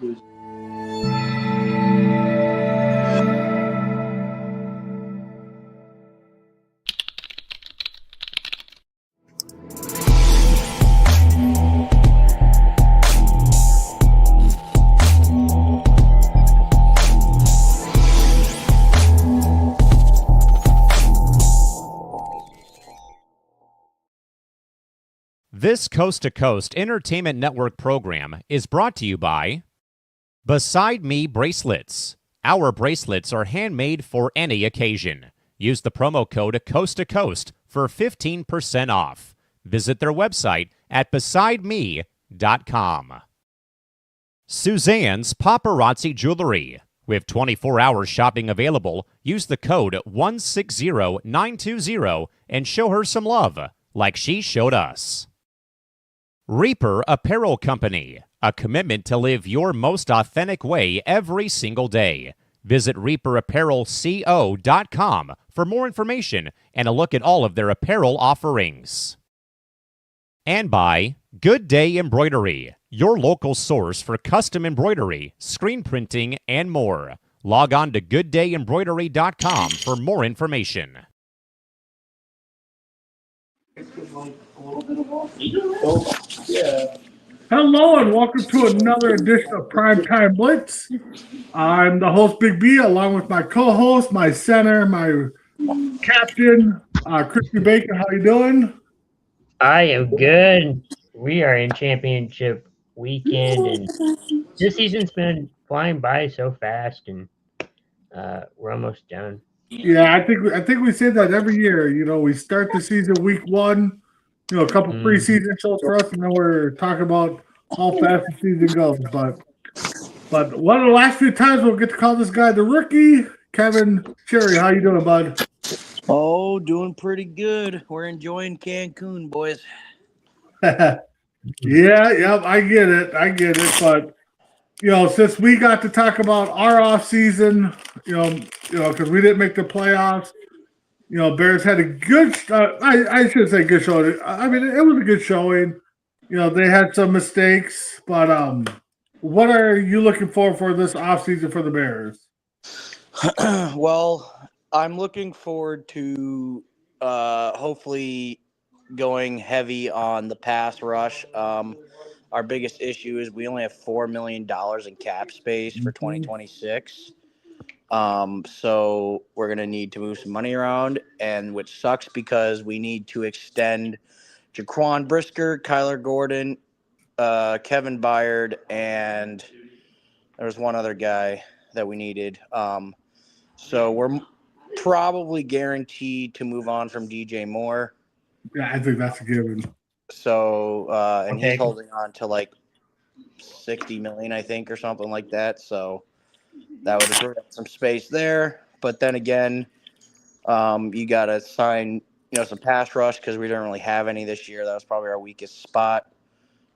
This Coast to Coast Entertainment Network program is brought to you by Beside Me Bracelets. Our bracelets are handmade for any occasion. Use the promo code Coast to Coast for 15% off. Visit their website at besideme.com. Suzanne's Paparazzi Jewelry. With 24-hour shopping available, use the code 160920 and show her some love, like she showed us. Reaper Apparel Company, a commitment to live your most authentic way every single day. Visit reaperapparelco.com for more information and a look at all of their apparel offerings. And by Good Day Embroidery, your local source for custom embroidery, screen printing, and more. Log on to gooddayembroidery.com for more information. Hello and welcome to another edition of Primetime Blitz. I'm the host, Big B, along with my co-host, my center, my captain, Christy Baker. How you doing? I am good. We are in championship weekend, and this season's been flying by so fast, and we're almost done. Yeah, I think we say that every year. You know, we start the season week 1. You know, a couple preseason shows for us, and then we're talking about how fast the season goes. But one of the last few times we'll get to call this guy the rookie, Kevin Cherry. How you doing, bud? Oh, doing pretty good. We're enjoying Cancun, boys. I get it. But you know, since we got to talk about our off season, you know, because we didn't make the playoffs. You know, Bears had a good. I should say good showing. I mean, it was a good showing. You know, they had some mistakes, but what are you looking for this offseason for the Bears? Well, I'm looking forward to hopefully going heavy on the pass rush. Our biggest issue is we only have $4 million in cap space for 2026. So we're going to need to move some money around, and which sucks because we need to extend Jaquan Brisker, Kyler Gordon, Kevin Byard, and there was one other guy that we needed. So we're probably guaranteed to move on from DJ Moore. Yeah, I think that's a given. So, and he's holding on to like $60 million, I think, or something like that. So that would have some space there. But then again, you got to sign, some pass rush because we didn't really have any this year. That was probably our weakest spot.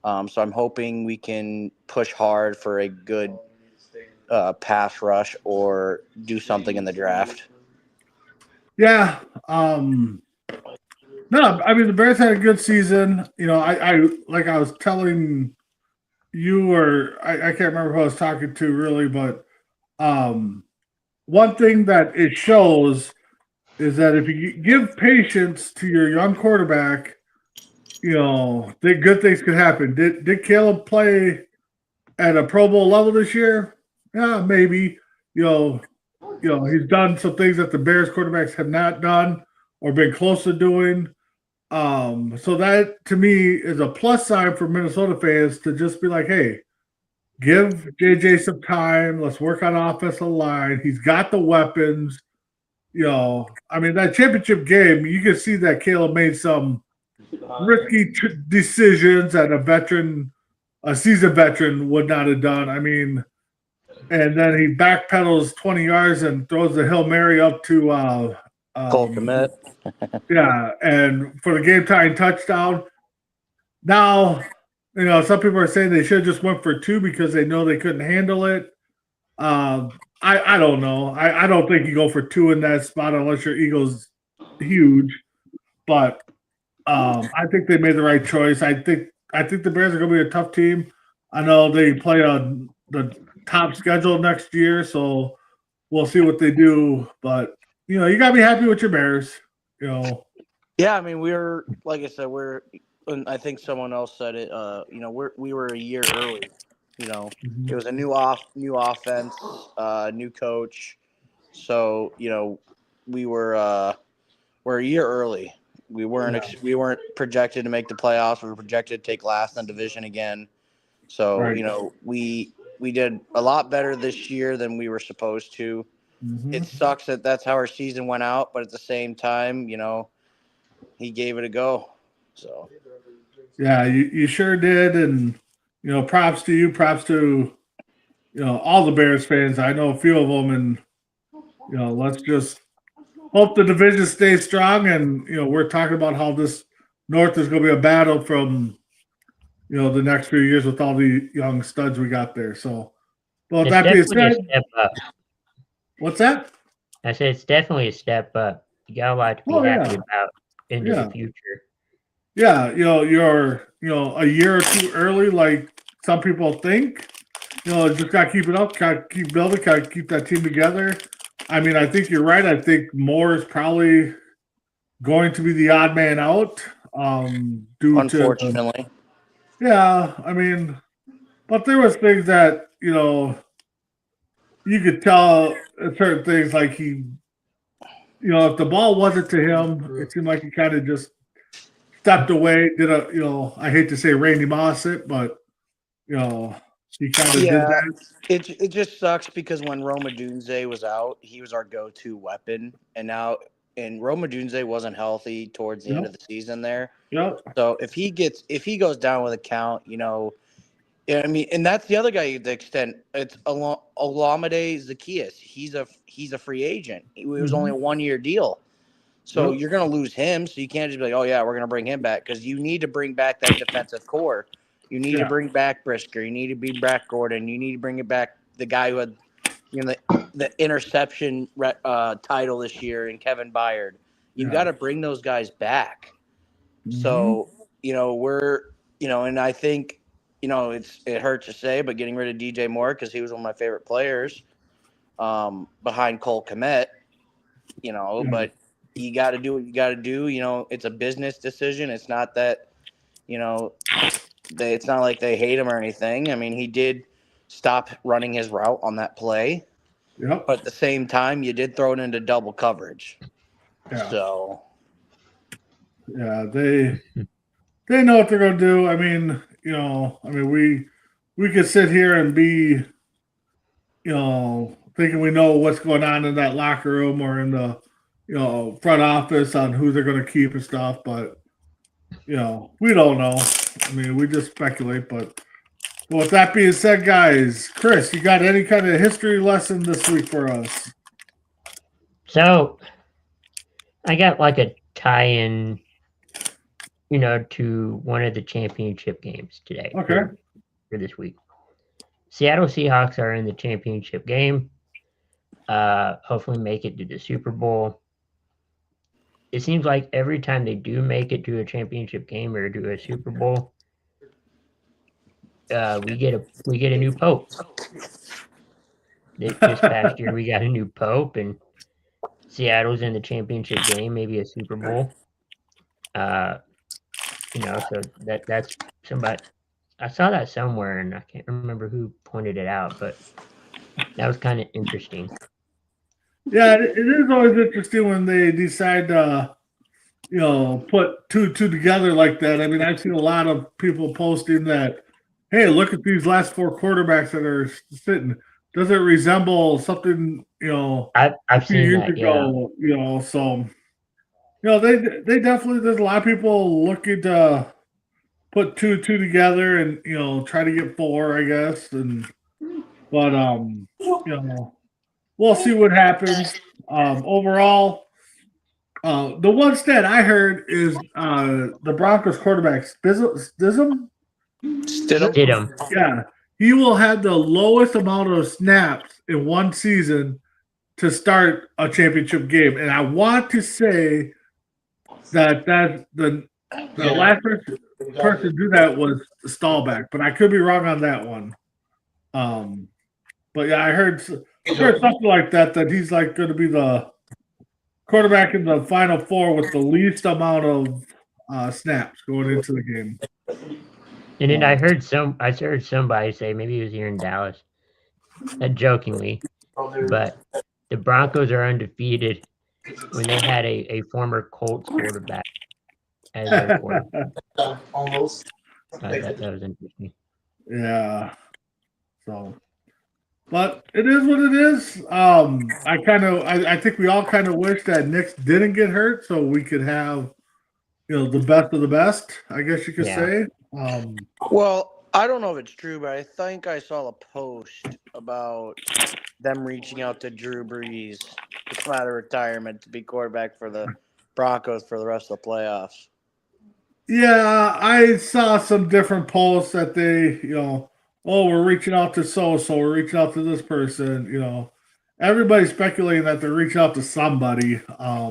So I'm hoping we can push hard for a good pass rush or do something in the draft. Yeah. No, I mean, the Bears had a good season. You know, I like I was telling you, or I can't remember who I was talking to really, but one thing that it shows is that if you give patience to your young quarterback, good things could happen. Did Caleb play at a Pro Bowl level this year? Yeah, maybe. He's done some things that the Bears quarterbacks have not done or been close to doing. So that to me is a plus sign for Minnesota fans to just be like, hey, give JJ some time. Let's work on offensive line. He's got the weapons. I mean, that championship game, you can see that Caleb made some risky decisions that a seasoned veteran would not have done. I mean, and then he backpedals 20 yards and throws the Hail Mary up to Cole Kmet. Yeah, and for the game-tying touchdown. Now, some people are saying they should have just went for 2 because they know they couldn't handle it. I don't know. I don't think you go for 2 in that spot unless your ego's huge. But I think they made the right choice. I think the Bears are going to be a tough team. I know they play a the top schedule next year, so we'll see what they do. But you gotta be happy with your Bears. Yeah, I mean, we're like I said, and I think someone else said it. We were a year early. It was a new offense, new coach. So we're a year early. We weren't projected to make the playoffs. We were projected to take last in the division again. So Right. we did a lot better this year than we were supposed to. It sucks that that's how our season went out, but at the same time, he gave it a go. So yeah, you sure did, and props to you, props to all the Bears fans. I know a few of them, and let's just hope the division stays strong. And we're talking about how this North is going to be a battle from the next few years with all the young studs we got there. So, well, that being definitely a said, step up. what's that? I said it's definitely a step up. You got a lot to be happy about into the future. Yeah, you're a year or two early, like some people think. Just gotta keep it up, gotta keep building, gotta keep that team together. I mean, I think you're right. I think Moore is probably going to be the odd man out. Unfortunately. Yeah, I mean, but there was things that you could tell certain things like he, if the ball wasn't to him, it seemed like he kind of just stepped away. Did I hate to say Randy Moss it, but he kind of did that. It just sucks because when Roma Dunze was out, he was our go-to weapon, and Roma Dunze wasn't healthy towards the end of the season there. Yep. So if he goes down with a count, I mean, and that's the other guy to the extent. It's Olamide Zaccheaus. He's a free agent. It was only a 1-year deal. So you're going to lose him. So you can't just be like, oh, yeah, we're going to bring him back, because you need to bring back that defensive core. You need to bring back Brisker. You need to bring back Gordon. You need to bring it back the guy who had the interception title this year, and Kevin Byard. You got to bring those guys back. So, we're, and I think, it hurts to say, but getting rid of DJ Moore, because he was one of my favorite players behind Cole Kmet, but you got to do what you got to do. It's a business decision. It's not that, it's not like they hate him or anything. I mean, he did stop running his route on that play. Yep. But at the same time, you did throw it into double coverage. Yeah. So. Yeah, they know what they're going to do. I mean, we could sit here and be, thinking we know what's going on in that locker room or in the, front office on who they're going to keep and stuff. But, we don't know. I mean, we just speculate. But with that being said, guys, Chris, you got any kind of history lesson this week for us? So I got like a tie-in, to one of the championship games today. Okay. For this week. Seattle Seahawks are in the championship game. Hopefully make it to the Super Bowl. It seems like every time they do make it to a championship game or to a Super Bowl, we get a new pope. This past year we got a new pope, and Seattle's in the championship game, maybe a Super Bowl. So that's somebody. I saw that somewhere, and I can't remember who pointed it out, but that was kind of interesting. Yeah, it is always interesting when they decide to, put two together like that. I mean, I've seen a lot of people posting that, hey, look at these last 4 quarterbacks that are sitting. Does it resemble something, I've seen years that, ago, so, they definitely, there's a lot of people looking to put two together and, try to get 4, I guess. But we'll see what happens. Overall, the one stat I heard is the Broncos quarterback Stidham. Yeah, he will have the lowest amount of snaps in one season to start a championship game, and I want to say that the last person to do that was Stahlback, but I could be wrong on that one. But yeah, I heard something like that he's like going to be the quarterback in the Final Four with the least amount of snaps going into the game. And then I heard somebody say, maybe it was here in Dallas, jokingly, but the Broncos are undefeated when they had a former Colts quarterback as their quarterback. Almost. That was interesting. Yeah. So, but it is what it is. I think we all kind of wish that Nick didn't get hurt so we could have, the best of the best, I guess you could say. Well, I don't know if it's true, but I think I saw a post about them reaching out to Drew Brees to come out of retirement to be quarterback for the Broncos for the rest of the playoffs. Yeah, I saw some different posts that they, we're reaching out to so-so, we're reaching out to this person, Everybody's speculating that they're reaching out to somebody. I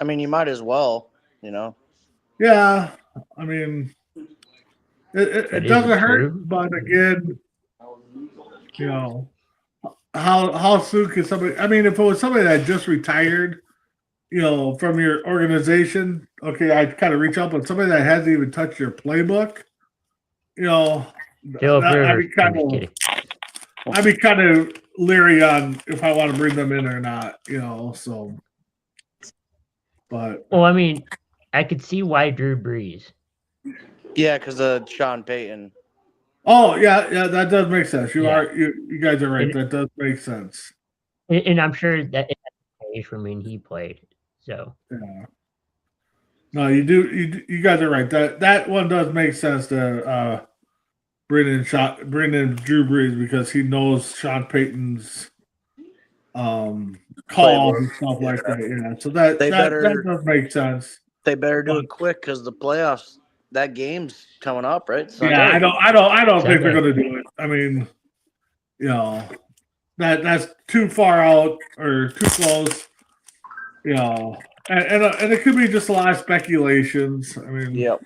mean, you might as well, Yeah, I mean, it doesn't hurt, but again, how soon can somebody? I mean, if it was somebody that just retired, from your organization, okay, I'd kind of reach out, but somebody that hasn't even touched your playbook, I'd be kind of leery on if I want to bring them in or not, So, but I mean, I could see why Drew Brees. Yeah, because of Sean Payton. Oh yeah, that does make sense. You guys are right. That does make sense. And I'm sure that from when he played. So yeah. No, you do. You guys are right. That one does make sense to bring in Drew Brees because he knows Sean Payton's calls and stuff like that. Yeah, so that does make sense. They better do it quick because the playoffs. That game's coming up, right? Sunday. Yeah, I don't think they're going to do it. I mean, that's too far out or too close. And it could be just a lot of speculations. I mean, yep.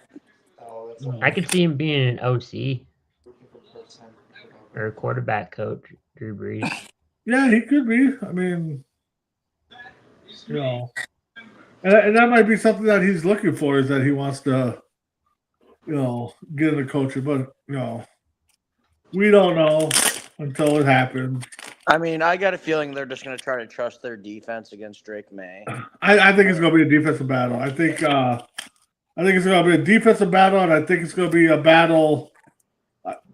I could see him being an OC or a quarterback coach, Drew Brees. Yeah, he could be. I mean, and that might be something that he's looking for is that he wants to, get into coaching. But we don't know until it happens. I mean, I got a feeling they're just going to try to trust their defense against Drake May. I think it's going to be a defensive battle. I think it's going to be a defensive battle, and I think it's going to be a battle.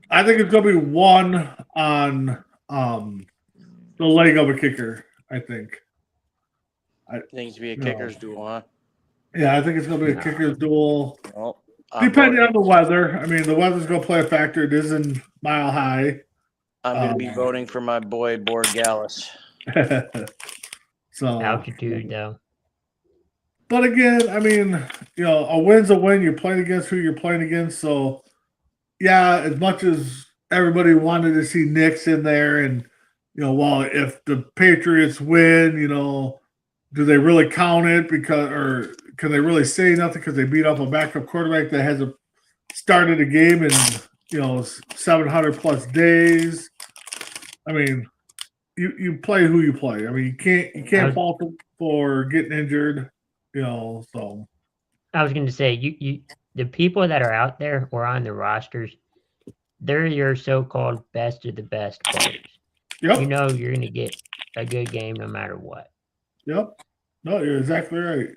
I think it's going to be one on the leg of a kicker. I think. It needs to be a kicker's duel, huh? Yeah, I think it's going to be a kicker's duel. Well, depending on the weather. I mean, the weather's going to play a factor. It is in Mile High. I'm going to be voting for my boy Borgalis. So altitude, though. But again, I mean, a win's a win. You're playing against who you're playing against. So, yeah, as much as everybody wanted to see Knicks in there, and if the Patriots win, do they really count it or can they really say nothing because they beat up a backup quarterback that hasn't started a game in 700 plus days? I mean, you play who you play. I mean, you can't fault them for getting injured. So I was going to say you the people that are out there or on the rosters, they're your so-called best of the best players. Yep. You're going to get a good game no matter what. Yep. No, you're exactly right.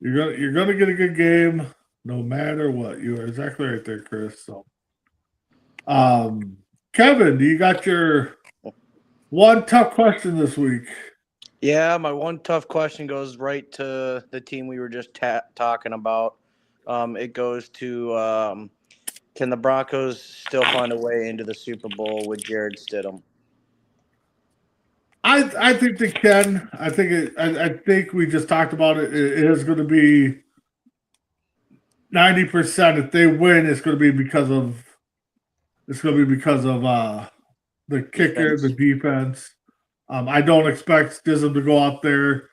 You're gonna get a good game no matter what. You are exactly right there, Chris. So, Kevin, do you got your one tough question this week? Yeah, my one tough question goes right to the team we were just talking about. It goes to can the Broncos still find a way into the Super Bowl with Jared Stidham? I think they can. I think we just talked about it. It is going to be 90%. If they win, it's going to be because of the kicker, the defense. I don't expect Stidham to go out there,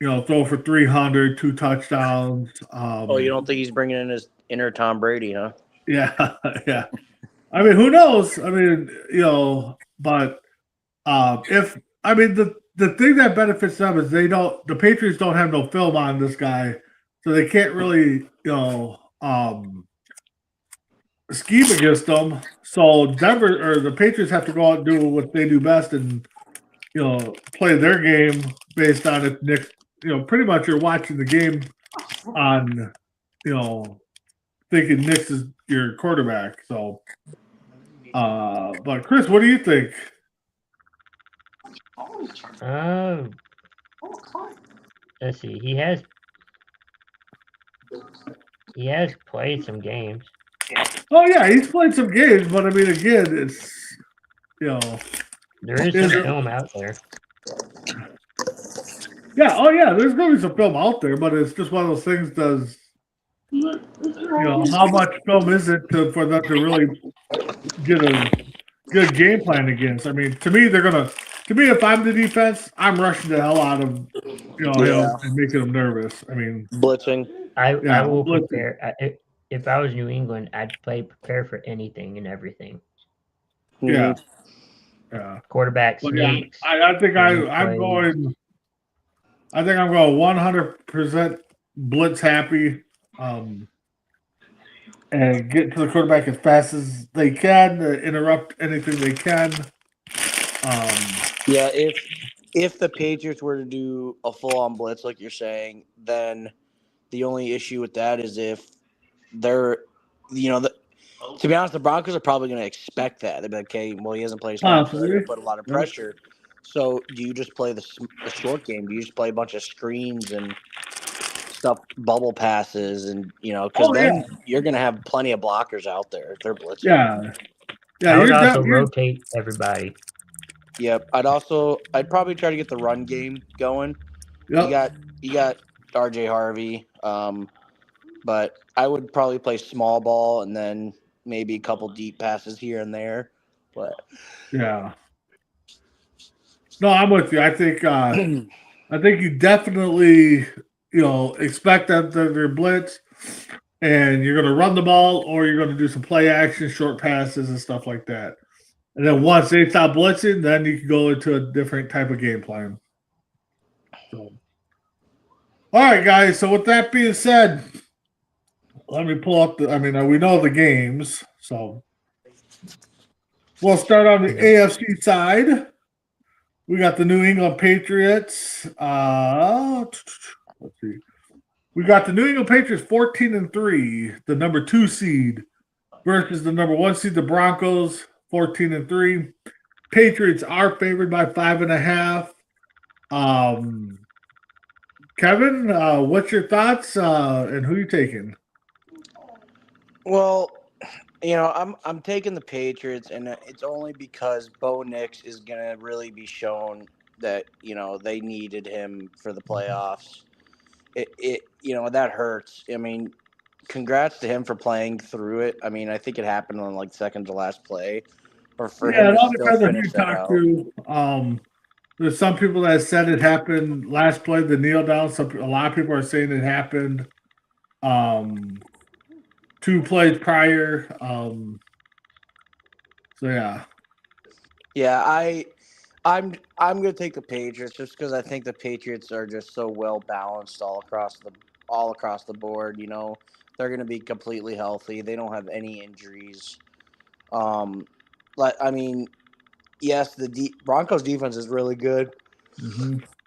throw for 300, 2 touchdowns. You don't think he's bringing in his inner Tom Brady, huh? Yeah, yeah. I mean, who knows? I mean, but if I mean the thing that benefits them is the Patriots don't have no film on this guy, so they can't really scheme against them. So Denver or the Patriots have to go out and do what they do best and play their game based on if Nick. Pretty much you're watching the game on thinking Nick's is your quarterback. So, but Chris, what do you think? Let's see. He has played some games. Oh yeah, he's played some games, but I mean, again, it's there is some film out there. Yeah, oh yeah, there's gonna be some film out there, but it's just one of those things. Does how much film is it for them to really get a good game plan against? I mean, to me, if I'm the defense, I'm rushing the hell out of him and making him nervous. I mean, blitzing. I will prepare. If I was New England, I'd prepare for anything and everything. Yeah. Quarterback sneaks. Yeah, I think I'm going 100% blitz happy, and get to the quarterback as fast as they can, interrupt anything they can. Yeah, if the Patriots were to do a full-on blitz like you're saying, then the only issue with that is if they're, to be honest, the Broncos are probably going to expect that. They'll be like, okay, well, he hasn't played small, so they're going to put a lot of pressure. So do you just play the short game? Do you just play a bunch of screens and stuff, bubble passes, and because then you're going to have plenty of blockers out there if they're blitzing. Yeah. I would also rotate everybody. Yep. I'd probably try to get the run game going. Yep. You got RJ Harvey, but I would probably play small ball and then maybe a couple deep passes here and there. But yeah. No, I'm with you. I think you definitely expect that they're blitz, and you're going to run the ball, or you're going to do some play action, short passes, and stuff like that. And then once they stop blitzing, then you can go into a different type of game plan. So, all right, guys. So with that being said, let me pull up we know the games, so we'll start on the AFC side. We got the New England Patriots. Let's see. We got the New England Patriots 14-3, the number 2 seed, versus the number 1 seed, the Broncos, 14-3. Patriots are favored by 5.5. Kevin, what's your thoughts and who you taking? Well, I'm taking the Patriots, and it's only because Bo Nix is gonna really be shown that they needed him for the playoffs. It that hurts. I mean, congrats to him for playing through it. I mean, I think it happened on like second to last play, or for him to still finish that out. There's some people that said it happened last play, the kneel down. A lot of people are saying it happened 2 plays prior. So yeah. Yeah, I'm gonna take the Patriots just because I think the Patriots are just so well balanced all across the board. They're gonna be completely healthy. They don't have any injuries. Yes, the Broncos defense is really good,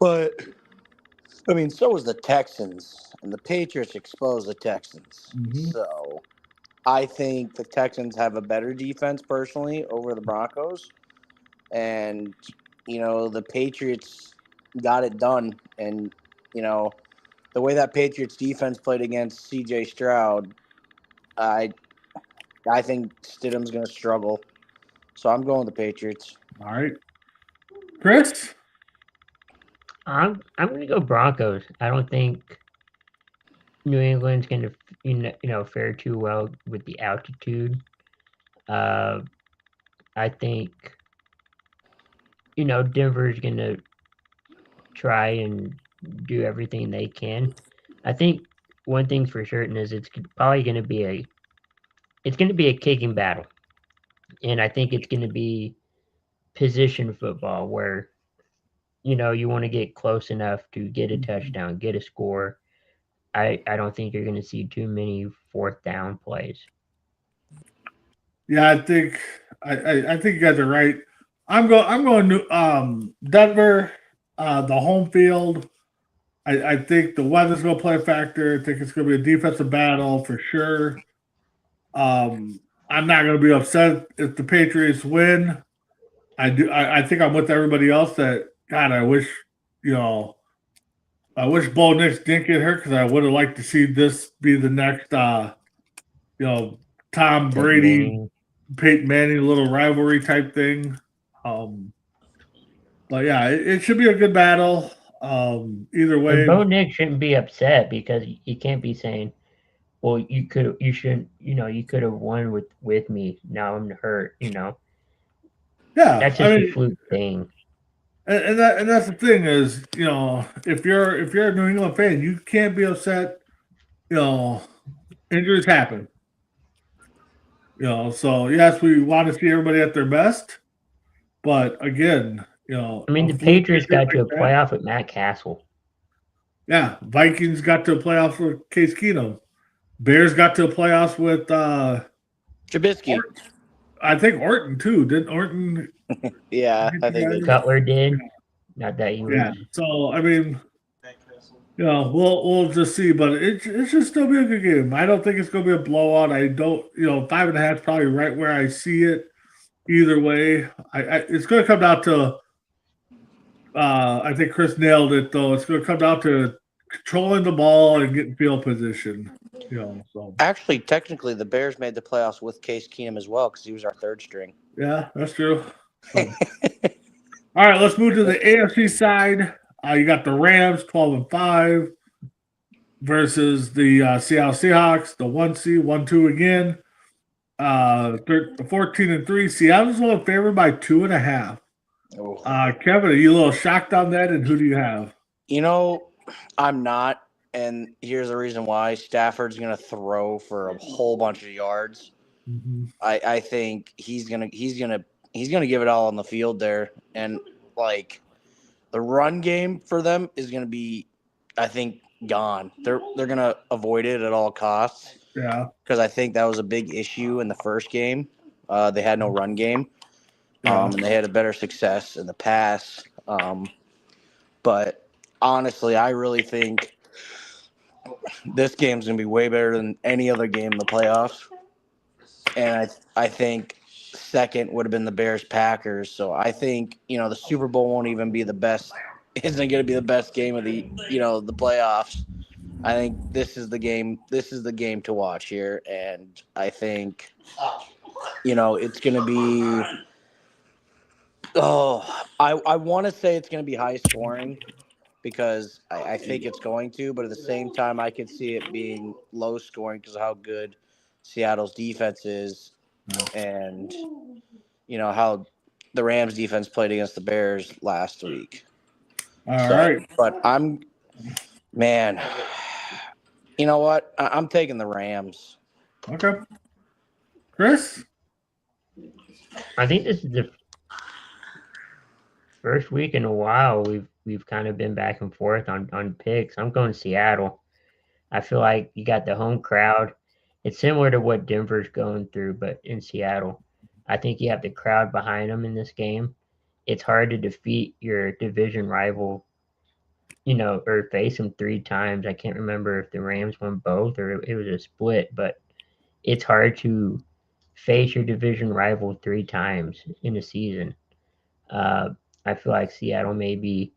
but so is the Texans, and the Patriots exposed the Texans. So I think the Texans have a better defense personally over the Broncos, and the Patriots got it done. And the way that Patriots defense played against C.J. Stroud, I think Stidham's going to struggle. So I'm going with the Patriots. All right, Chris. I'm going to go Broncos. I don't think New England's going to fare too well with the altitude. I think Denver's going to try and do everything they can. I think one thing for certain is it's probably going to be a kicking battle. And I think it's going to be position football where, you want to get close enough to get a touchdown, get a score. I don't think you're going to see too many fourth down plays. Yeah, I think you guys are right. I'm going to Denver, the home field. I think the weather's going to play a factor. I think it's going to be a defensive battle for sure. I'm not going to be upset if the Patriots win. I think I'm with everybody else that God. I wish Bo Nix didn't get hurt because I would have liked to see this be the next Tom Brady, Peyton Manning little rivalry type thing. But yeah, it should be a good battle. Either way, And Bo Nix shouldn't be upset because he can't be saying, "Well, you could have won with me. Now I'm hurt." Yeah, that's just a fluke thing. And that's the thing is, if you're a New England fan, you can't be upset. Injuries happen. So yes, we want to see everybody at their best, but again, the Patriots got to a playoff with Matt Castle. Yeah, Vikings got to a playoff with Case Keenum. Bears got to a playoffs with Trubisky. I think Orton too. Didn't Orton? Yeah, I think Cutler did. Not that he was. Yeah. So we'll just see, but it should still be a good game. I don't think it's going to be a blowout. I don't, 5.5 is probably right where I see it. Either way, it's going to come down to. I think Chris nailed it though. It's going to come down to controlling the ball and getting field position. So actually, technically, the Bears made the playoffs with Case Keenum as well because he was our third string. Yeah, that's true. So. All right, let's move to the AFC side. You got the Rams 12-5 versus the Seattle Seahawks, the 1-seed, 1-2 again. 14-3. Seattle's only favored by 2.5. Oh. Kevin, are you a little shocked on that? And who do you have? I'm not, and here's the reason why. Stafford's going to throw for a whole bunch of yards. Mm-hmm. I think he's gonna give it all on the field there, and like the run game for them is gonna be, I think, gone. They're gonna avoid it at all costs. Yeah, because I think that was a big issue in the first game. They had no run game, and they had a better success in the pass. But honestly, I really think this game's gonna be way better than any other game in the playoffs. And I think second would have been the Bears-Packers. So I think, the Super Bowl won't even be the best. Isn't going to be the best game of the playoffs. I think this is the game. This is the game to watch here. And I think, it's going to be I want to say it's going to be high scoring because I think it's going to. But at the same time, I could see it being low scoring because of how good Seattle's defense is, and how the Rams defense played against the Bears last week. All right. But you know what? I'm taking the Rams. Okay. Chris? I think this is the first week in a while we've kind of been back and forth on picks. I'm going Seattle. I feel like you got the home crowd. It's similar to what Denver's going through, but in Seattle. I think you have the crowd behind them in this game. It's hard to defeat your division rival, or face them 3 times. I can't remember if the Rams won both or it was a split, but it's hard to face your division rival 3 times in a season. I feel like Seattle may be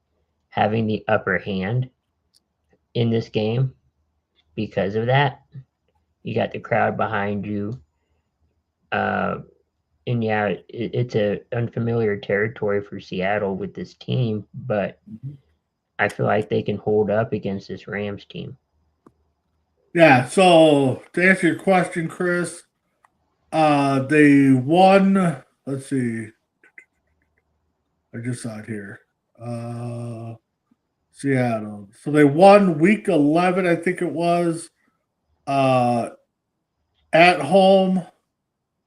having the upper hand in this game because of that. You got the crowd behind you. And yeah, it's a unfamiliar territory for Seattle with this team, but I feel like they can hold up against this Rams team. Yeah, so to answer your question, Chris, they won, let's see. I just saw it here. Seattle. So they won week 11, I think it was. At home,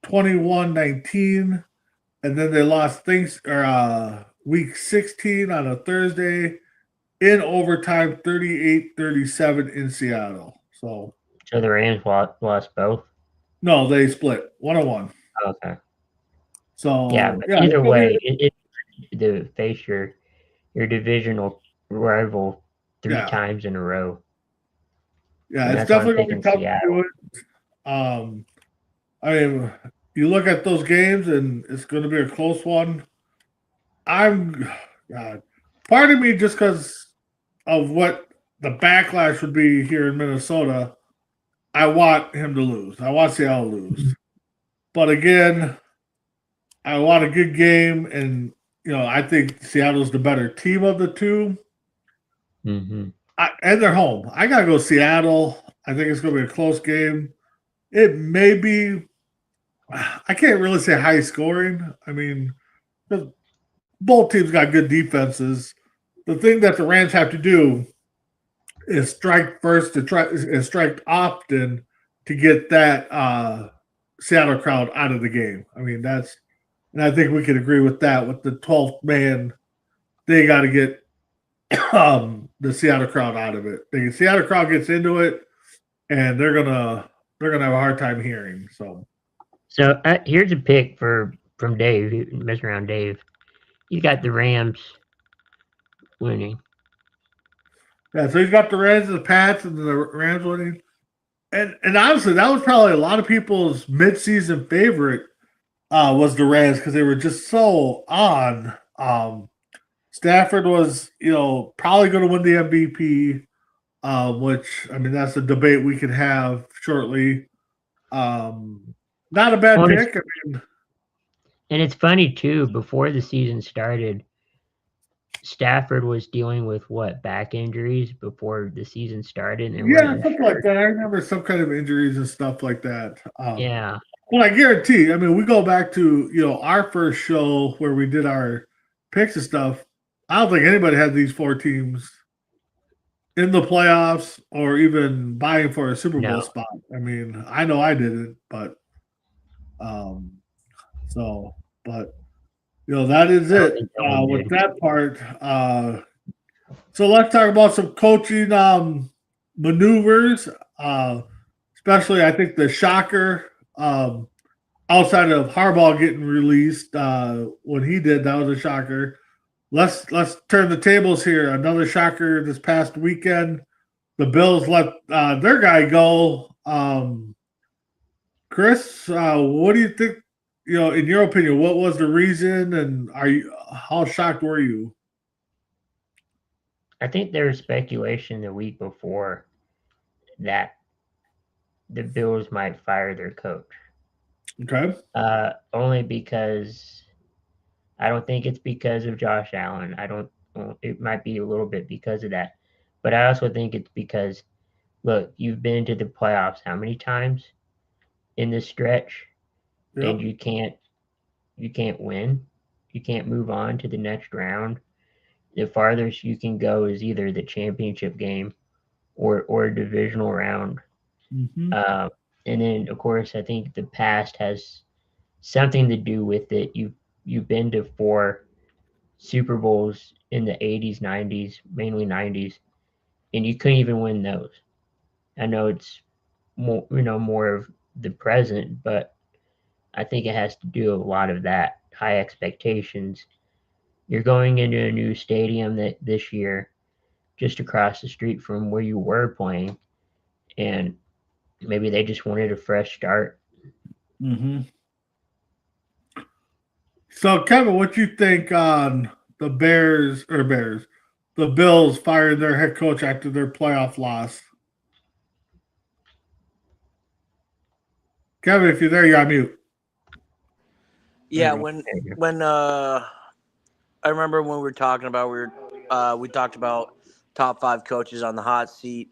21-19, and then they lost week 16 on a Thursday in overtime, 38-37 in Seattle. So the Rams lost both. no, they split 1-1. Okay. So Yeah, but either way, to face your divisional rival three times in a row. Yeah, And it's definitely going to be tough to do it. I mean, you look at those games, and it's going to be a close one. God, part of me, just because of what the backlash would be here in Minnesota, I want him to lose. I want Seattle to lose. But again, I want a good game, and I think Seattle's the better team of the two. Mm-hmm. And they're home. I gotta go Seattle. I think it's gonna be a close game. It may be. I can't really say high scoring. I mean, both teams got good defenses. The thing that the Rams have to do is strike first and strike often to get that Seattle crowd out of the game. I mean, and I think we can agree with that. With the 12th man, they got to get the Seattle crowd out of it. The Seattle crowd gets into it, and they're gonna have a hard time hearing. So here's a pick from Dave, mess around Dave. You got the Rams winning. Yeah, so he's got the Reds, the Pats, and the Rams winning. And honestly, that was probably a lot of people's midseason favorite was the Rams because they were just so on. Stafford was, probably going to win the MVP, which, I mean, that's a debate we could have shortly. Not a bad pick. And it's funny, too, before the season started, Stafford was dealing with back injuries before the season started. And something like that. I remember some kind of injuries and stuff like that. Yeah. Well, I guarantee, I mean, we go back to, our first show where we did our picks and stuff. I don't think anybody had these four teams in the playoffs or even vying for a Super Bowl spot. I mean, I know I didn't, but that is it with that part. So let's talk about some coaching maneuvers, especially I think the shocker outside of Harbaugh getting released when he did, that was a shocker. Let's turn the tables here. Another shocker this past weekend. The Bills let their guy go. Chris, what do you think? In your opinion, what was the reason, and how shocked were you? I think there was speculation the week before that the Bills might fire their coach. Okay. Only because I don't think it's because of Josh Allen. It might be a little bit because of that. But I also think it's because, look, you've been to the playoffs how many times in this stretch? Yep. And you can't win. You can't move on to the next round. The farthest you can go is either the championship game or a divisional round. Mm-hmm. And then, of course, I think the past has something to do with it. You've been to 4 Super Bowls in the 80s, 90s, mainly 90s, and you couldn't even win those. I know it's more of the present, but I think it has to do a lot of that. High expectations. You're going into a new stadium this year, just across the street from where you were playing, and maybe they just wanted a fresh start. Mm-hmm. So, Kevin, what you think on the the Bills fired their head coach after their playoff loss? Kevin, if you're there, you're on mute. Yeah, when I remember when we were talking about we talked about top 5 coaches on the hot seat.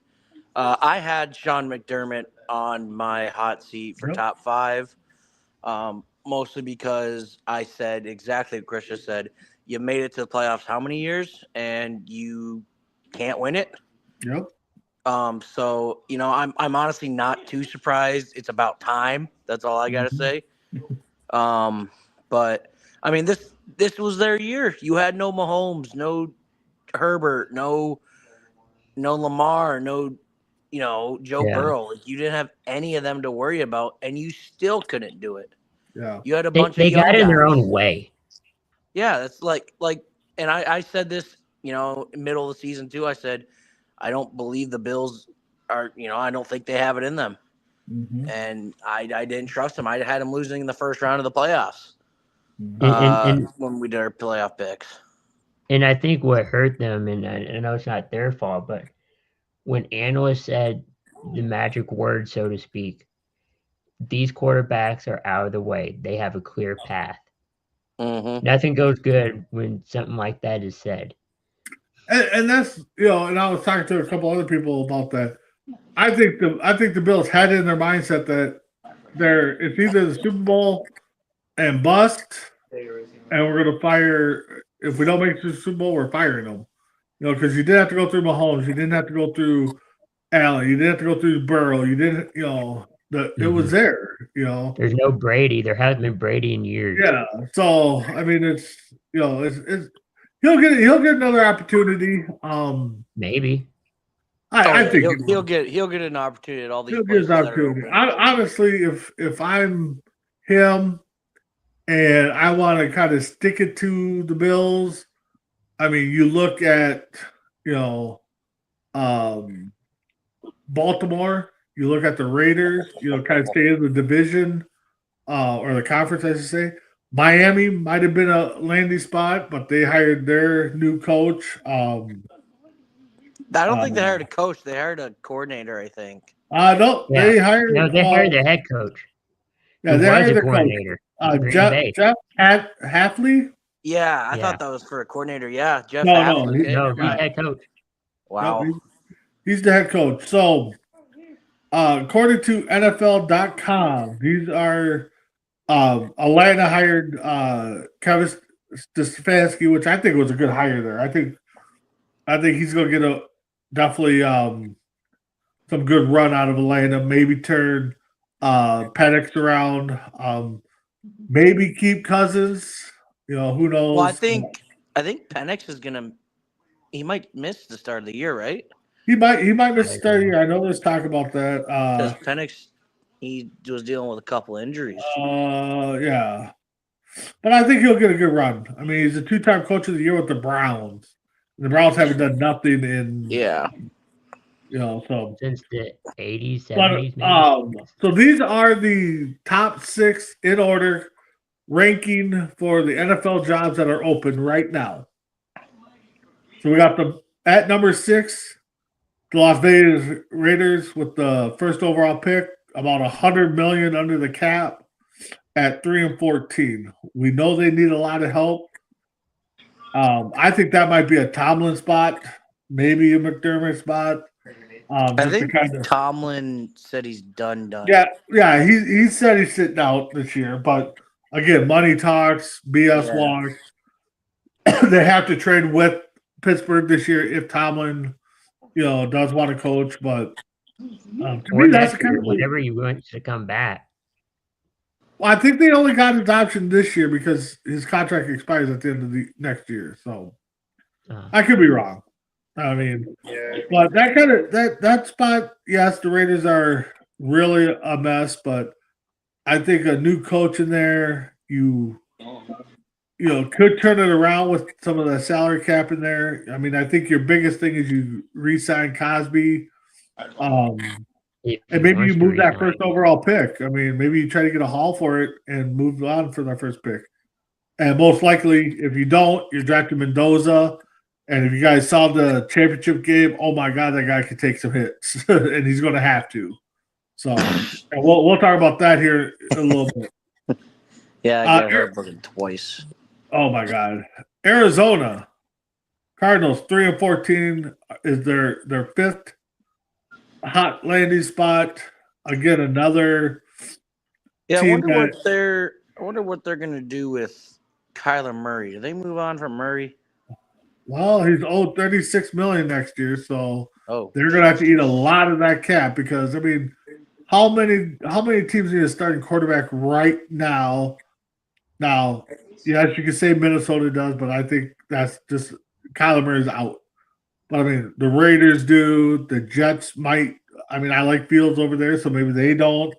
I had Sean McDermott on my hot seat for top 5, mostly because I said exactly what Chris just said. You made it to the playoffs how many years, and you can't win it? Yep. So I'm honestly not too surprised. It's about time. That's all I gotta say. But I mean, this was their year. You had no Mahomes, no Herbert, no Lamar, no Joe Yeah. Burrow. Like, you didn't have any of them to worry about, and you still couldn't do it. Yeah. You had a They bunch of young got in their guys. own way. Yeah, that's like, and I said this, middle of the season too. I said, I don't believe the Bills are, I don't think they have it in them. Mm-hmm. And I didn't trust them. I had them losing in the first round of the playoffs And when we did our playoff picks. And I think what hurt them, and I know it's not their fault, but when analysts said the magic word, so to speak, these quarterbacks are out of the way. They have a clear path. Mm-hmm. Nothing goes good when something like that is said. And that's and I was talking to a couple other people about that. I think the Bills had it in their mindset that it's either the Super Bowl and bust, and we're going to fire. If we don't make it to the Super Bowl, we're firing them. Because you didn't have to go through Mahomes, you didn't have to go through Allen, you didn't have to go through Burrow, you didn't. It was there. There's no Brady. There hasn't been Brady in years. Yeah. So I mean, it's he'll get another opportunity. Maybe. I think he'll get an opportunity at all these he'll places get an that are opportunity. open. Honestly, if I'm him and I want to kind of stick it to the Bills, I mean, you look at Baltimore, you look at the Raiders, kind of stay in the division or the conference, I should say. Miami might have been a landing spot, but they hired their new coach. I don't think they hired a coach. They hired a coordinator, I think. No, Yeah. they hired. No, they hired their head coach. Yeah, they hired the coordinator. Jeff Hafley. Yeah, I thought that was for a coordinator. Yeah, Jeff. No, Hafley. No, he's head coach. Wow. No, he's the head coach. So, according to NFL.com, these are Atlanta hired Kevin Stefanski, which I think was a good hire there. I think he's going to get definitely some good run out of Atlanta. Maybe turn Penix around. Maybe keep Cousins. Who knows? Well, I think Penix is gonna. He might miss the start of the year, right? He might miss the start of the year. I know there's talk about that. Because Penix, he was dealing with a couple injuries. Yeah. But I think he'll get a good run. I mean, he's a 2-time coach of the year with the Browns. The Browns haven't done nothing in so since the 80s, 70s. Maybe. So these are the top 6 in order ranking for the NFL jobs that are open right now. So we got at number 6, the Las Vegas Raiders with the first overall pick, about $100 million under the cap at 3-14. We know they need a lot of help. I think that might be a Tomlin spot, maybe a McDermott spot. I think Tomlin said he's done. Yeah. He said he's sitting out this year, but again, money talks, BS walks. They have to trade with Pittsburgh this year if Tomlin, does want to coach. But to me, that's kind of whenever he wants to come back. Well, I think they only got his option this year because his contract expires at the end of the next year. So I could be wrong. I mean, but that spot, yes, the Raiders are really a mess, but I think a new coach in there, you could turn it around with some of the salary cap in there. I mean, I think your biggest thing is you re-sign Cosby, and maybe you move that first overall pick. I mean, maybe you try to get a haul for it and move on for that first pick. And most likely, if you don't, you're drafting Mendoza. And if you guys saw the championship game, oh my God, that guy could take some hits, and he's going to have to. So, and we'll talk about that here in a little bit. Yeah, I got hurt looking twice. Oh my God, Arizona Cardinals 3-14 is their 5th hot landing spot. Again, another. Yeah, I wonder what they're going to do with Kyler Murray. Do they move on from Murray? Well, he's owed $36 million next year, so they're going to have to eat a lot of that cap because, I mean, how many teams need a starting quarterback right now? Now, yes, you can say Minnesota does, but I think that's just Kyler Murray's out. But I mean, the Raiders do. The Jets might. I mean, I like Fields over there, so maybe they don't.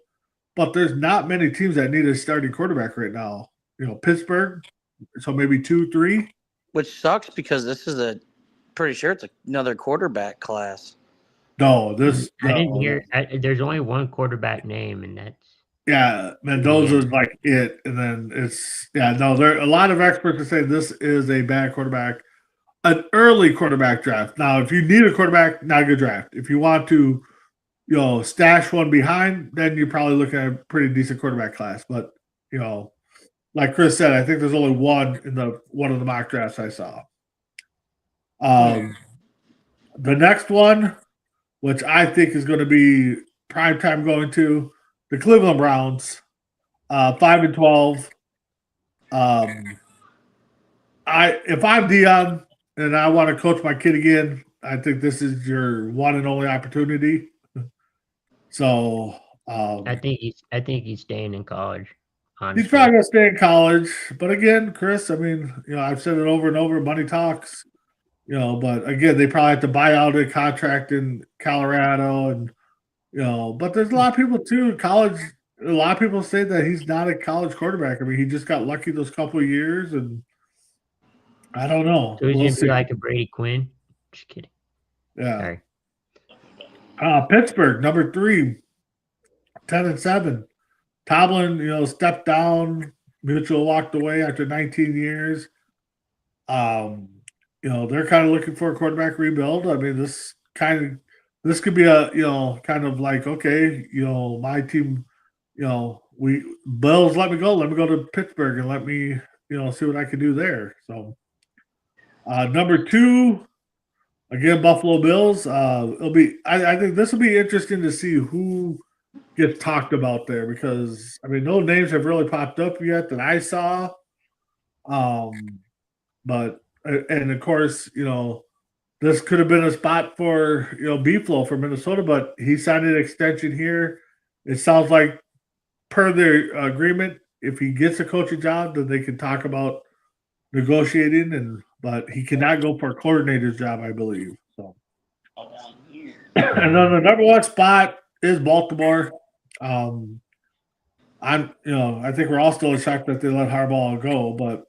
But there's not many teams that need a starting quarterback right now. Pittsburgh, so maybe 2, 3. Which sucks because this is pretty sure it's another quarterback class. No, I didn't hear. There's only one quarterback name, and that's Mendoza's like it, and then there are a lot of experts that say this is a bad quarterback, an early quarterback draft. Now, if you need a quarterback, not a good draft. If you want to, stash one behind, then you're probably looking at a pretty decent quarterback class. But like Chris said, I think there's only one in one of the mock drafts I saw. The next one, which I think is going to be primetime going to the Cleveland Browns, 5-12. If I'm Dion and I want to coach my kid again, I think this is your one and only opportunity. So I think he's staying in college. Honestly. He's probably gonna stay in college, but again, Chris, I mean, I've said it over and over. Money talks, But again, they probably have to buy out a contract in Colorado, and But there's a lot of people too. College. A lot of people say that he's not a college quarterback. I mean, he just got lucky those couple of years, and I don't know. So he's gonna be like a Brady Quinn. Just kidding. Yeah. Sorry. Pittsburgh, number 3, 10-7. Tomlin, stepped down. Mitchell walked away after 19 years. They're kind of looking for a quarterback rebuild. I mean, this could be a, kind of like, okay, my team, Bills let me go to Pittsburgh and let me, see what I can do there. So, number 2, again, Buffalo Bills. I think this will be interesting to see who gets talked about there because, I mean, no names have really popped up yet that I saw. But of course, this could have been a spot for, B-Flow from Minnesota, but he signed an extension here. It sounds like per their agreement, if he gets a coaching job, then they can talk about negotiating, but he cannot go for a coordinator's job, I believe. So, and then the number 1 spot is Baltimore. I think we're all still shocked that they let Harbaugh go, but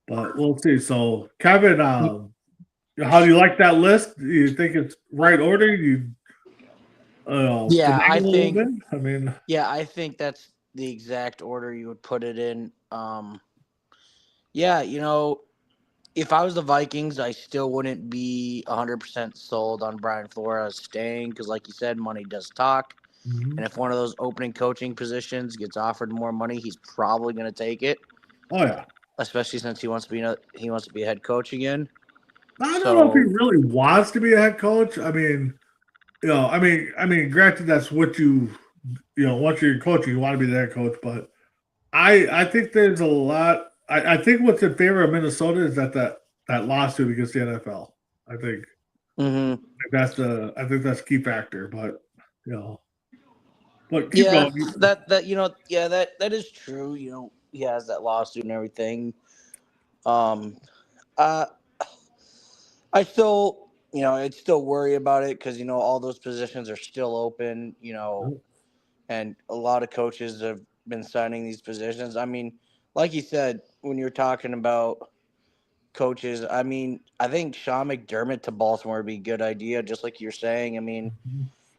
we'll see. So, Kevin, how do you like that list? Do you think it's right order? I think that's the exact order you would put it in. If I was the Vikings, I still wouldn't be 100% sold on Brian Flores staying because, like you said, money does talk. Mm-hmm. And if one of those opening coaching positions gets offered more money, he's probably going to take it. Oh yeah, especially since he wants to be a head coach again. I don't know if he really wants to be a head coach. I mean, granted, that's what once you're coaching, you want to be the head coach. But I think there's a lot. I think what's in favor of Minnesota is that lawsuit against the NFL. I think that's a key factor. But keep going. That is true. He has that lawsuit and everything. I still, I'd still worry about it because, all those positions are still open, and a lot of coaches have been signing these positions. I mean, like you said, when you're talking about coaches, I mean, I think Sean McDermott to Baltimore would be a good idea, just like you're saying. I mean,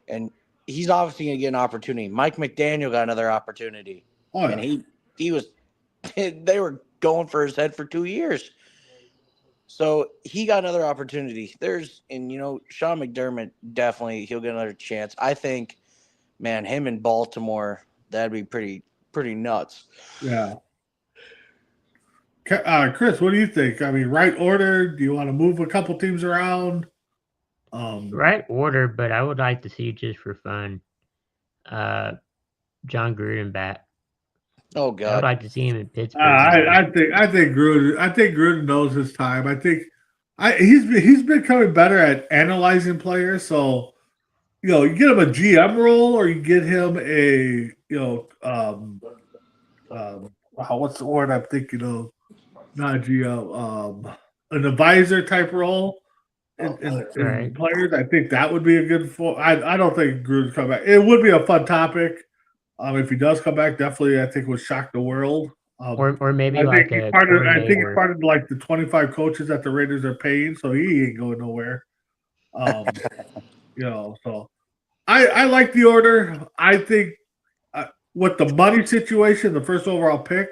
and he's obviously going to get an opportunity. Mike McDaniel got another opportunity. Oh, yeah. And they were going for his head for 2 years. So he got another opportunity. Sean McDermott, definitely he'll get another chance. I think, man, him in Baltimore, that'd be pretty nuts. Yeah. Chris, what do you think? I mean, right order? Do you want to move a couple teams around? Right order, but I would like to see, just for fun, John Gruden back. Oh God! I would like to see him in Pittsburgh. I think Gruden knows his time. I think he's been becoming better at analyzing players. So, you get him a GM role, or you get him a what's the word I'm thinking of? Not a GM, an advisor type role in Right. players. I think that would be a good. I don't think Gruden's come back. It would be a fun topic. If he does come back, definitely I think would shock the world. Or maybe I like think a he's part of. I think he's coordinator. part of like the 25 coaches that the Raiders are paying, so he ain't going nowhere. So I like the order. I think with the money situation, the first overall pick,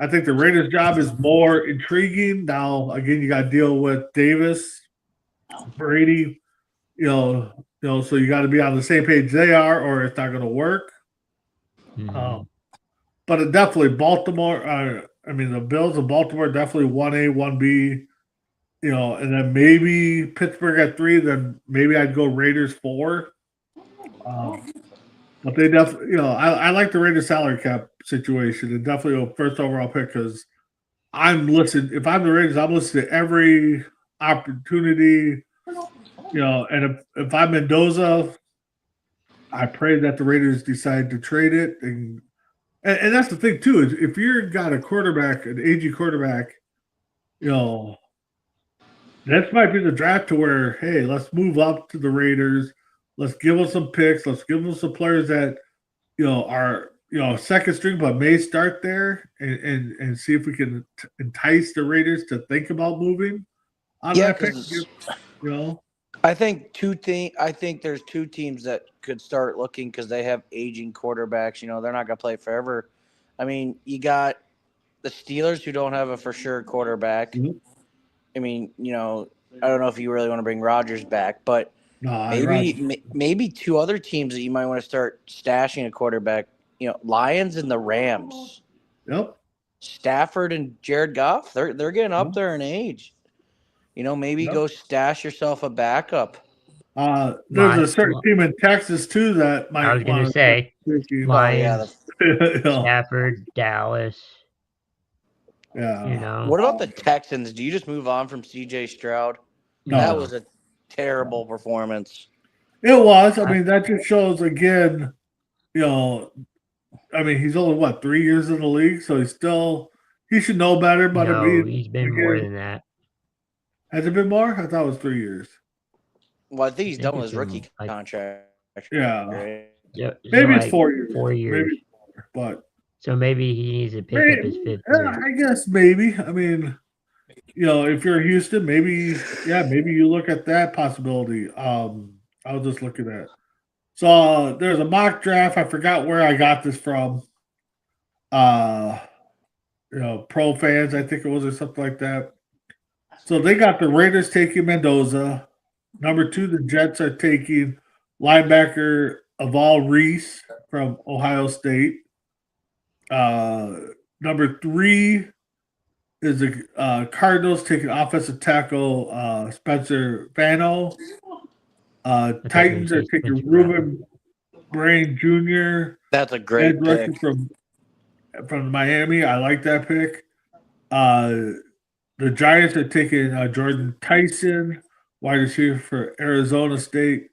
I think the Raiders' job is more intriguing. Now, again, you got to deal with Davis, Brady. So you got to be on the same page they are, or it's not going to work. Mhm. But it definitely Baltimore. The Bills of Baltimore definitely 1A, 1B. And then maybe Pittsburgh at 3. Then maybe I'd go Raiders 4. But they definitely, I like the Raiders salary cap situation, and definitely a first overall pick because I'm listening. If I'm the Raiders, I'm listening to every opportunity. And if I'm Mendoza, I pray that the Raiders decide to trade it, and that's the thing too is if you've got a quarterback, an aging quarterback, this might be the draft to where hey, let's move up to the Raiders. Let's give them some picks. Let's give them some players that are second string, but may start there and see if we can entice the Raiders to think about moving on that pick. I think I think there's two teams that could start looking because they have aging quarterbacks. They're not going to play forever. I mean, you got the Steelers who don't have a for sure quarterback. Mm-hmm. I mean, I don't know if you really want to bring Rodgers back, but maybe two other teams that you might want to start stashing a quarterback. Lions and the Rams. Yep. Stafford and Jared Goff. They're getting up there in age. Maybe go stash yourself a backup. There's a certain team in Texas too that might. I was going to say Lions, Stafford, Dallas. Yeah. What about the Texans? Do you just move on from C.J. Stroud? No. That was a terrible performance. It was. I mean, that just shows again. He's only 3 years in the league, so he should know better. But he's been more than that. Has it been more? I thought it was 3 years. Well, I think he's done with his rookie contract. Yeah. Right? Maybe it's 4 years. 4 years. Maybe 4, but so maybe he needs to pick up his 5th year. I guess maybe. I mean, if you're Houston, maybe you look at that possibility. I'll just look at that. So there's a mock draft. I forgot where I got this from. Pro fans, I think it was, or something like that. So they got the Raiders taking Mendoza. Number 2, the Jets are taking linebacker Aval Reese from Ohio State. Number 3 is the Cardinals taking offensive tackle Spencer Vano. Titans are taking Ruben Brain Jr. That's a great pick from Miami. I like that pick. The Giants are taking Jordan Tyson, wide receiver for Arizona State.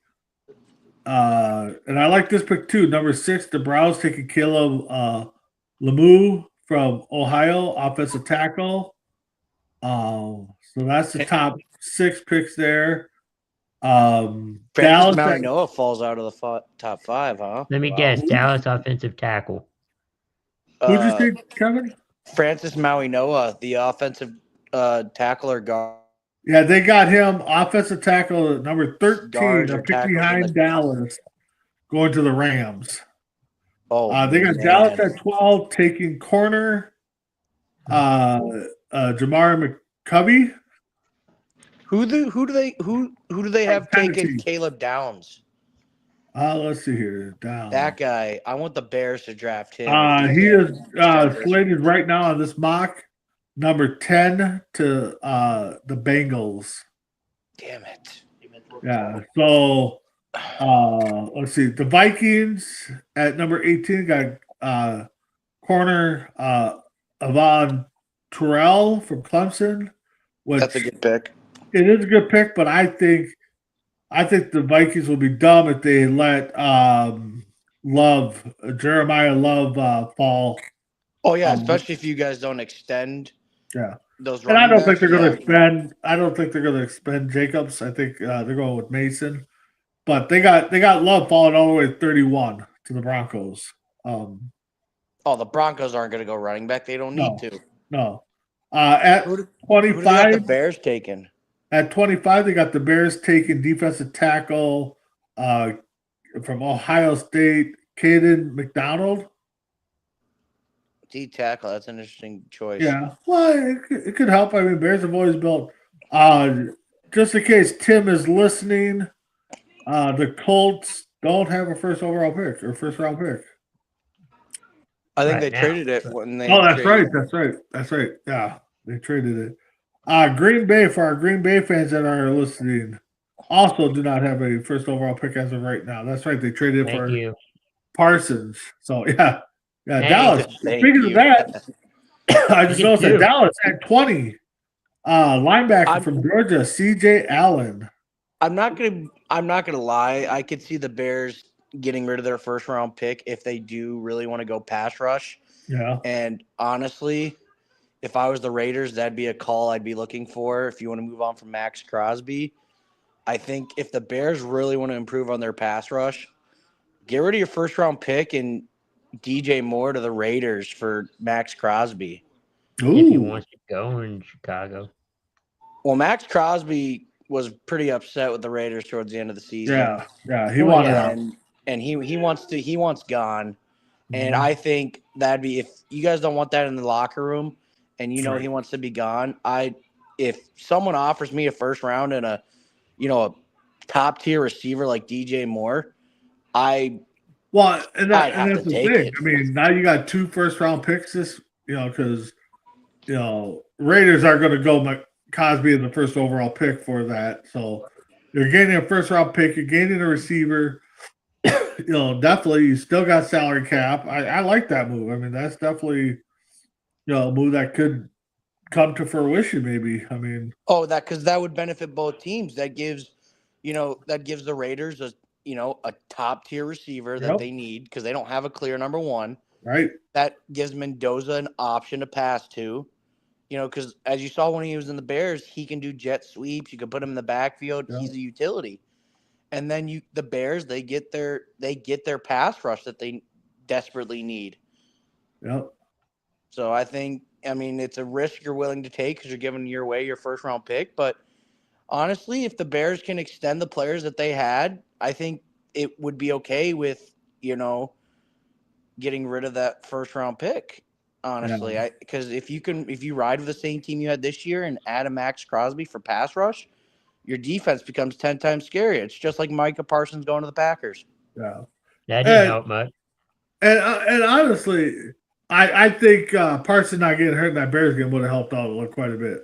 And I like this pick too. Number 6, the Browns taking Caleb Lemieux from Ohio, offensive tackle. So that's the top 6 picks there. Dallas Noah falls out of the top 5, huh? Let me guess. Dallas offensive tackle. Who'd you say, Kevin? Francis Noah, the offensive tackler guard. Yeah, they got him offensive tackle number 13, a pick behind Dallas, going to the Rams. They got Dallas at 12, taking corner Jamar McCovey. Who do they have taking Caleb Downs? Let's see here. Downs. That guy. I want the Bears to draft him. He is slated right now on this mock number 10 to the Bengals. Damn it. Yeah. So let's see. The Vikings at number 18 got corner Avon Terrell from Clemson. That's a good pick. It is a good pick, but I think I think the Vikings will be dumb if they let Jeremiah Love fall. Oh yeah, especially if you guys don't extend. Yeah. Those And I running don't think backs, they're going to yeah. expend. I don't think they're going to expend Jacobs. I think they're going with Mason. But they got Love falling all the way to 31 to the Broncos. Oh, the Broncos aren't going to go running back. They don't need to. No. At Who do they 25, got the Bears taking? At 25, they got the Bears taking defensive tackle from Ohio State, Caden McDonald. D tackle. That's an interesting choice. Yeah, well, it could help. I mean, Bears have always built. Just in case Tim is listening, the Colts don't have a first overall pick or first round pick. I think they traded it when they. Oh, that's right. Yeah, they traded it. Green Bay, for our Green Bay fans that are listening, also do not have a first overall pick as of right now. That's right. They traded it for Parsons. So yeah. Dallas. Speaking of that, I just noticed that Dallas had 20 linebacker from Georgia, CJ Allen. I'm not gonna lie. I could see the Bears getting rid of their first round pick if they do really want to go pass rush. Yeah. And honestly, if I was the Raiders, that'd be a call I'd be looking for if you want to move on from Max Crosby. I think if the Bears really want to improve on their pass rush, get rid of your first round pick and DJ Moore to the Raiders for Max Crosby. Ooh. If he wants to go in Chicago. Well, Max Crosby was pretty upset with the Raiders towards the end of the season. Yeah, he wanted out. And he wants gone. Mm-hmm. And I think that'd be, if you guys don't want that in the locker room and he wants to be gone, if someone offers me a first round and a top tier receiver like DJ Moore, and that's the thing. It. I mean, now you got 2 first round picks because Raiders are going to go Cosby in the first overall pick for that. So you're getting a first round pick, you're getting a receiver. Definitely you still got salary cap. I like that move. I mean, that's definitely a move that could come to fruition maybe. I mean, because that would benefit both teams. That gives the Raiders a top tier receiver that they need because they don't have a clear number one. Right. That gives Mendoza an option to pass to. Because as you saw when he was in the Bears, he can do jet sweeps. You can put him in the backfield. Yeah. He's a utility. And then the Bears, they get their pass rush that they desperately need. Yep. So I think, it's a risk you're willing to take because you're giving your first round pick. But honestly, if the Bears can extend the players that they had, I think it would be okay with, getting rid of that first round pick. Honestly, because if you ride with the same team you had this year and add a Max Crosby for pass rush, your defense becomes 10 times scarier. It's just like Micah Parsons going to the Packers. Yeah, that didn't help much. And honestly, I think Parsons not getting hurt in that Bears game would have helped out quite a bit.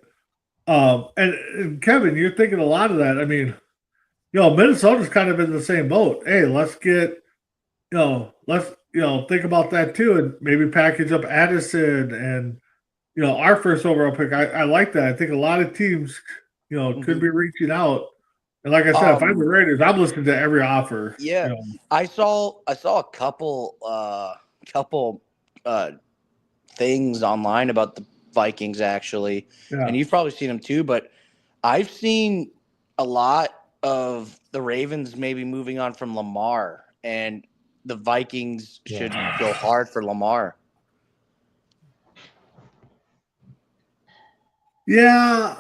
And Kevin, you're thinking a lot of that. I mean, Minnesota's kind of in the same boat. Hey, let's get, think about that too, and maybe package up Addison and our first overall pick. I like that. I think a lot of teams, could be reaching out. And like I said, if I'm the Raiders, I'm listening to every offer. Yeah, I saw a couple things online about the Vikings actually, and you've probably seen them too. But I've seen a lot of the Ravens maybe moving on from Lamar, and the Vikings should go hard for Lamar. Yeah,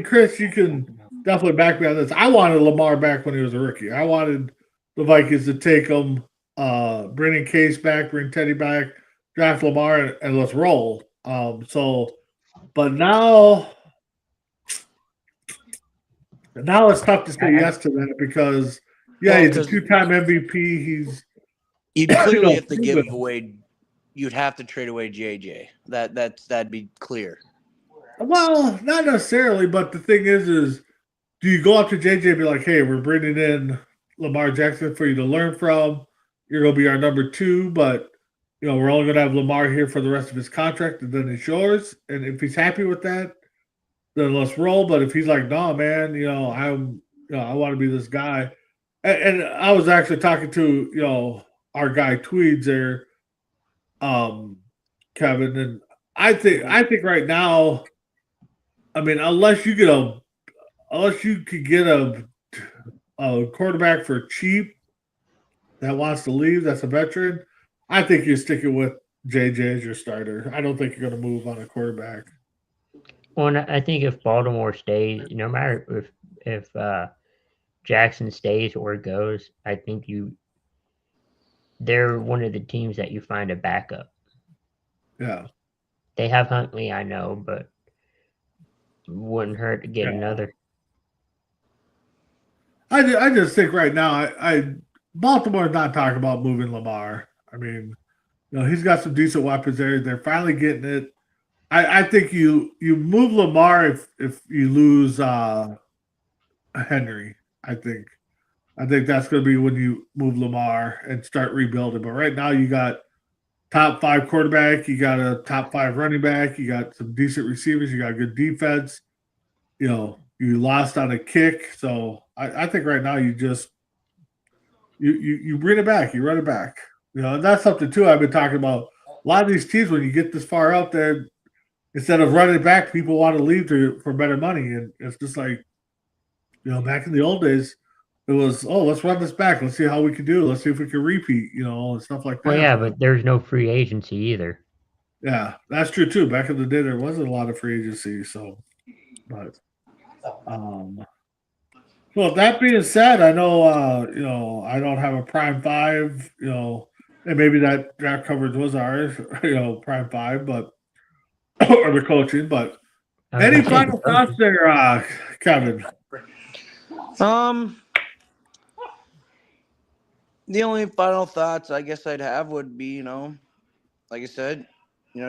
Chris, you can definitely back me on this. I wanted Lamar back when he was a rookie. I wanted the Vikings to take him, bring in Case back, bring Teddy back, draft Lamar, and let's roll. But now it's tough to say yes to that because he's a 2-time MVP. You'd clearly have to give away. You'd have to trade away JJ. That'd be clear. Well, not necessarily, but the thing is do you go up to JJ and be like, hey, we're bringing in Lamar Jackson for you to learn from. You're going to be our number 2, but, we're only going to have Lamar here for the rest of his contract, and then it's yours. And if he's happy with that, then let's roll. But if he's like, no, man, I want to be this guy. And I was actually talking to, our guy Tweeds there, Kevin, and I think right now, I mean, unless you could get a quarterback for cheap that wants to leave, that's a veteran, I think you're sticking with JJ as your starter. I don't think you're going to move on a quarterback. Well, and I think if Baltimore stays, no matter if Jackson stays or goes, I think they're one of the teams that you find a backup. Yeah. They have Huntley, I know, but wouldn't hurt to get another. I just think right now, Baltimore's not talking about moving Lamar. I mean, he's got some decent weapons there. They're finally getting it. I think you move Lamar if you lose Henry. I think that's going to be when you move Lamar and start rebuilding. But right now, you got top 5 quarterback, you got a top 5 running back, you got some decent receivers, you got good defense. You lost on a kick, so I think right now you just you bring it back, you run it back. And that's something too I've been talking about. A lot of these teams, when you get this far out there, instead of running back, people want to leave for better money, and it's just like, back in the old days, it was, let's run this back, let's see how we can do, let's see if we can repeat, and stuff like that. Well, yeah, but there's no free agency either. Yeah, that's true too. Back in the day, there wasn't a lot of free agency, so. But, well, that being said, I know, I don't have a Prime 5, and maybe that draft coverage was ours, Prime 5, but or the coaching. But any final thoughts there, Kevin? The only final thoughts I guess I'd have would be, like I said,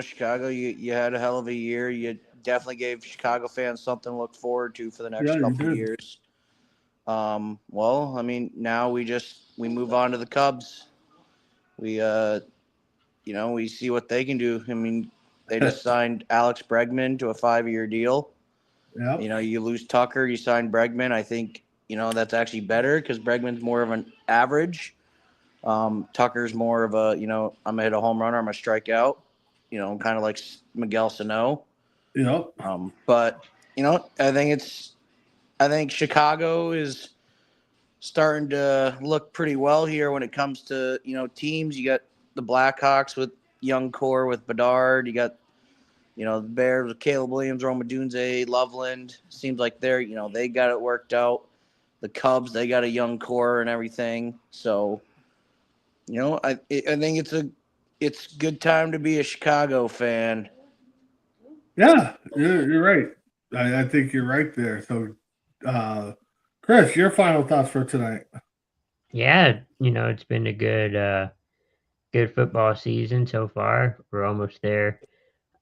Chicago, you had a hell of a year. You definitely gave Chicago fans something to look forward to for the next couple of years. Well, I mean, now we move on to the Cubs. We we see what they can do. I mean, they just signed Alex Bregman to a 5-year deal. Yeah. You lose Tucker, you sign Bregman. I think, that's actually better because Bregman's more of an average. Tucker's more of a, I'm going to hit a home run or I'm going to strike out, kind of like Miguel Sano. Yep. But, I think Chicago is starting to look pretty well here when it comes to, teams. You got the Blackhawks with young core with Bedard. You got, the Bears with Caleb Williams, Roma Dunze, Loveland. Seems like they got it worked out. The Cubs, they got a young core and everything. So, I think it's a good time to be a Chicago fan. Yeah, you're right. I think you're right there. So, Chris, your final thoughts for tonight? Yeah, it's been a good football season so far. We're almost there.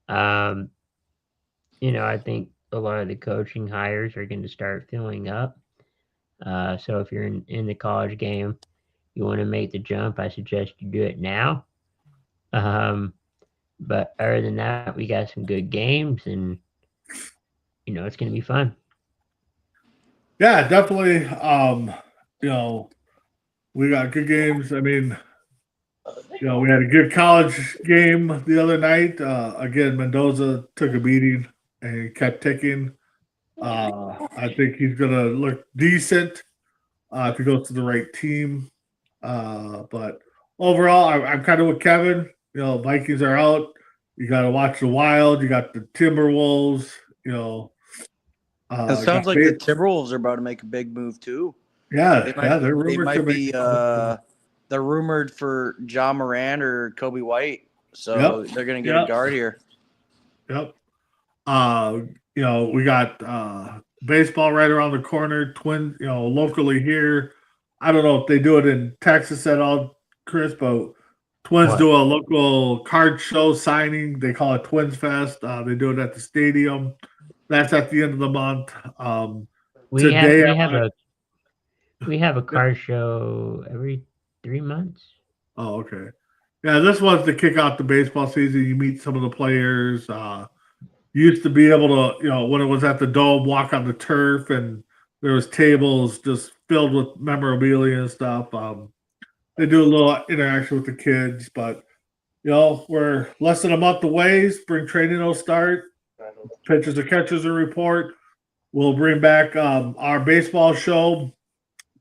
I think a lot of the coaching hires are going to start filling up. So if you're in the college game, you want to make the jump, I suggest you do it now. But other than that, we got some good games, and it's going to be fun. Yeah, definitely. We got good games. I mean, we had a good college game the other night. Again, Mendoza took a beating and kept ticking. I think he's going to look decent if he goes to the right team. But overall, I'm kind of with Kevin. Vikings are out. You got to watch the Wild. You got the Timberwolves. It sounds like the Timberwolves are about to make a big move too. Yeah, they're rumored they're rumored for John Moran or Kobe White, so they're going to get a guard here. Yep. We got baseball right around the corner. Twins, locally here. I don't know if they do it in Texas at all, Chris, but Twins do a local card show signing. They call it Twins Fest. They do it at the stadium. That's at the end of the month. We have a card show every 3 months. Oh, okay. Yeah, this was to kick off the baseball season. You meet some of the players. you used to be able to, you know, when it was at the Dome, walk on the turf and there was tables just filled with memorabilia and stuff. They do a little interaction with the kids, but you know, we're less than a month away. Spring training will start. Pitchers and catchers will report. We'll bring back our baseball show.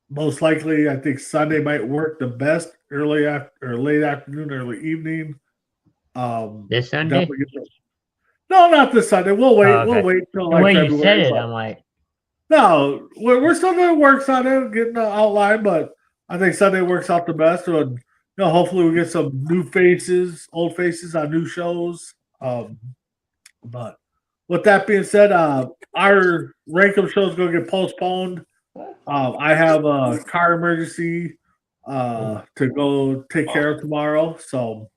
Most likely, I think Sunday might work the best. Early after or late afternoon, early evening. This Sunday? No, not this Sunday. We'll wait. Oh, okay. We'll wait till The like way February. you said it, I'm like, no, we're still doing works on it, getting the outline, but I think Sunday works out the best. And you know, hopefully we get some new faces, old faces on new shows. But with that being said, our Rankum show is going to get postponed. I have a car emergency to go take care of tomorrow, so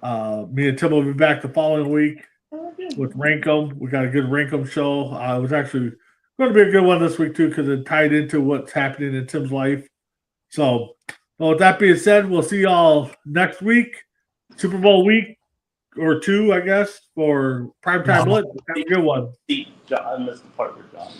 me and Tim will be back the following week with Rankum. We got a good Rankum show. It was actually going to be a good one this week too because it tied into what's happening in Tim's life. So, well, with that being said, we'll see y'all next week, Super Bowl week or two, I guess, for Primetime Blitz. Have a good one. John, I missed the part where John.